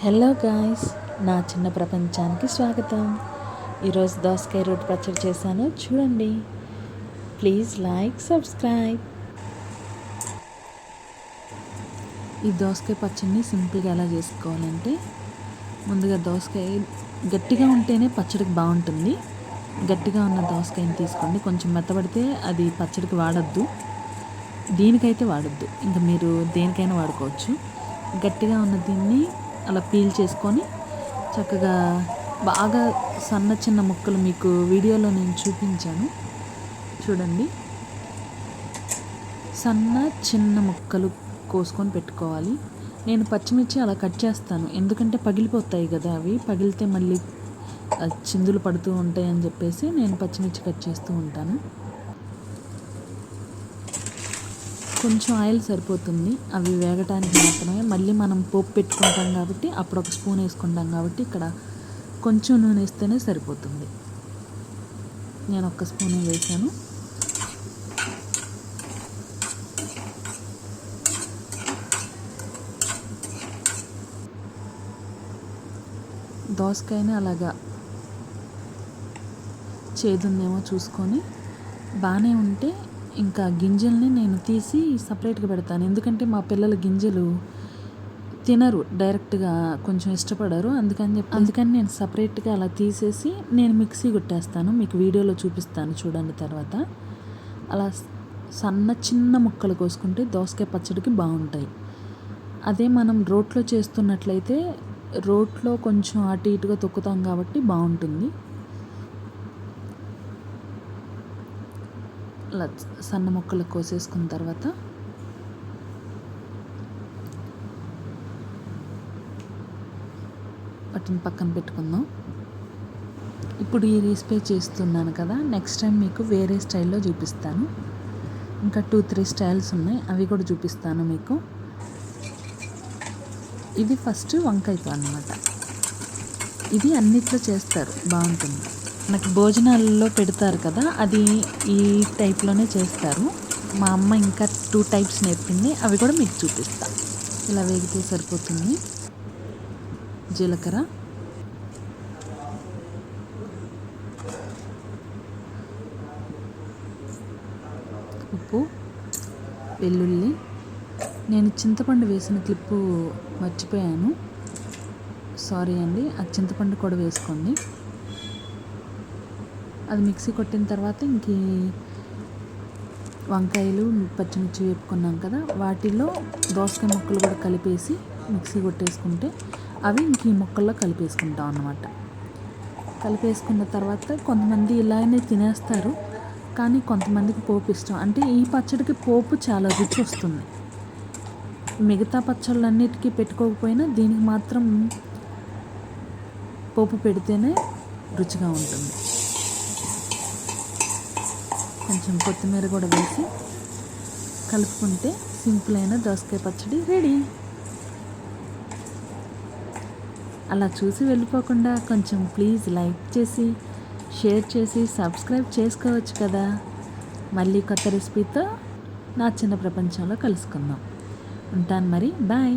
Hello guys, నా చిన్న ప్రపంచానికి స్వాగతం. ఈరోజు దోసకాయ రోటి పచ్చడి చేశాను, చూడండి. Please like, subscribe. ఈ దోసకాయ పచ్చడిని సింపుల్గా ఎలా చేసుకోవాలంటే, ముందుగా దోసకాయ గట్టిగా ఉంటేనే పచ్చడికి బాగుంటుంది. గట్టిగా ఉన్న దోసకాయని తీసుకోండి. కొంచెం మెత్తబడితే అది పచ్చడికి వాడద్దు, దీనికైతే వాడద్దు. ఇంకా మీరు దేనికైనా వాడుకోవచ్చు. గట్టిగా ఉన్న దీన్ని అలా పీల్ చేసుకొని చక్కగా బాగా చిన్న ముక్కలు మీకు వీడియోలో నేను చూపించాను, చూడండి. చిన్న ముక్కలు కోసుకొని పెట్టుకోవాలి. నేను పచ్చిమిర్చి అలా కట్ చేస్తాను, ఎందుకంటే పగిలిపోతాయి కదా, అవి పగిలితే మళ్ళీ చిందులు పడుతూ ఉంటాయి అని చెప్పేసి నేను పచ్చిమిర్చి కట్ చేస్తూ ఉంటాను. కొంచెం ఆయిల్ సరిపోతుంది అవి వేగటానికి మాత్రమే. మళ్ళీ మనం పోపు పెట్టుకుంటాం కాబట్టి అప్పుడు ఒక స్పూన్ వేసుకుంటాం కాబట్టి ఇక్కడ కొంచెం నూనె వేస్తేనే సరిపోతుంది. నేను ఒక్క స్పూన్ వేసాను. దోసకాయని అలాగా చేదుందేమో చూసుకొని బాగానే ఉంటే ఇంకా గింజల్ని నేను తీసి సపరేట్గా పెడతాను, ఎందుకంటే మా పిల్లల గింజలు తినరు, డైరెక్ట్గా కొంచెం ఇష్టపడరు. అందుకని నేను సపరేట్గా అలా తీసేసి నేను మిక్సీ కొట్టేస్తాను. మీకు వీడియోలో చూపిస్తాను, చూడండి. తర్వాత అలా చిన్న ముక్కలు కోసుకుంటే దోసకాయ పచ్చడికి బాగుంటాయి. అదే మనం రోట్లో చేస్తున్నట్లయితే రోట్లో కొంచెం అటు ఇటుగా తొక్కుతాం కాబట్టి బాగుంటుంది. అలా సన్న ముక్కలు కోసేసుకున్న తర్వాత వాటిని పక్కన పెట్టుకుందాం. ఇప్పుడు ఈ రెసిపీ చేస్తున్నాను కదా, నెక్స్ట్ టైం మీకు వేరే స్టైల్లో చూపిస్తాను. ఇంకా 2-3 స్టైల్స్ ఉన్నాయి, అవి కూడా చూపిస్తాను మీకు. ఇది ఫస్ట్ వంకాయతో అన్నమాట. ఇది అన్నిట్లో చేస్తారు, బాగుంటుంది. నాకు భోజనాల్లో పెడతారు కదా, అది ఈ టైప్లోనే చేస్తారు. మా అమ్మ ఇంకా 2 టైప్స్ నేర్పింది, అవి కూడా మీకు చూపిస్తా. ఇలా వేగితే సరిపోతుంది. జీలకర్ర, ఉప్పు, వెల్లుల్లి. నేను చింతపండు వేసిన క్లిప్పు మర్చిపోయాను, సారీ అండి. ఆ చింతపండు కూడా వేసుకోండి. అది మిక్సీ కొట్టిన తర్వాత ఇంక వంకాయలు పచ్చిమిర్చి వేపుకున్నాం కదా, వాటిలో దోసకాయ ముక్కలు కూడా కలిపేసి మిక్సీ కొట్టేసుకుంటే అవి ఇంక ఈ ముక్కల్లో కలిపేసుకుంటాం అన్నమాట. కలిపేసుకున్న తర్వాత కొంతమంది ఇలానే తినేస్తారు, కానీ కొంతమందికి పోపు ఇష్టం. అంటే ఈ పచ్చడికి పోపు చాలా రుచి వస్తుంది. మిగతా పచ్చళ్ళన్నిటికీ పెట్టుకోకపోయినా దీనికి మాత్రం పోపు పెడితేనే రుచిగా ఉంటుంది. కొంచెం కొత్తిమీర కూడా వేసి కలుపుకుంటే సింపుల్ అయిన దోసకాయ పచ్చడి రెడీ. అలా చూసి వెళ్ళిపోకుండా కొంచెం ప్లీజ్ లైక్ చేసి, షేర్ చేసి, సబ్స్క్రైబ్ చేసుకోవచ్చు కదా. మళ్ళీ కొత్త రెసిపీతో నా చిన్న ప్రపంచంలో కలుసుకుందాం. ఉంటాను మరి, బాయ్.